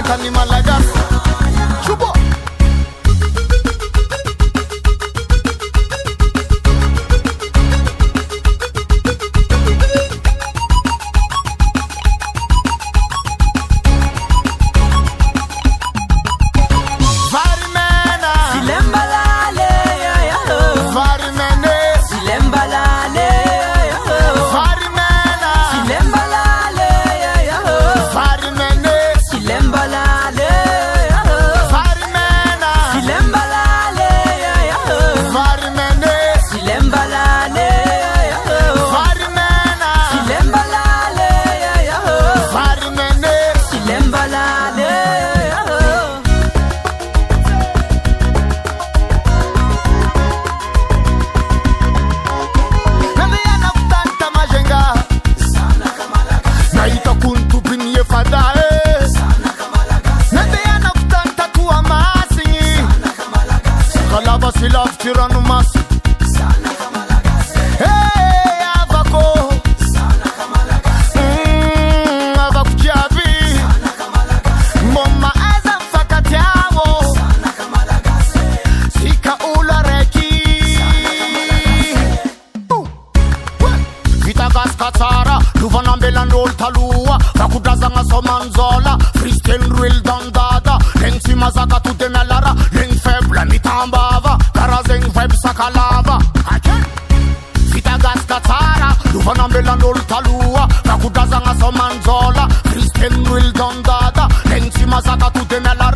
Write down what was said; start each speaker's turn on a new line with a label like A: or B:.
A: Zakani Malagas Chubo She loves Tirano Masi. Sana Kamalagas. Hey, Avako. Sana Kamalagas. Avako Javi. Sana Kamalagas. Mama Azam Fakatiamo. Sana Kamalagas. Sika Ula Reki. Sana Kamalagas. Vitagas Katara. Luvanambela Nol Talua. Vakudazanga Somanzola. Fristen Ruel Dandada. Lensi Mazaka to Demelara. Len Febla Mitambava. Karazeng Web Sakalava Vitagas Katara Luvanambela Nol Talua Vakudazanga Somanzola Fristen Ruel Dandada Lensi Mazaka to Demelara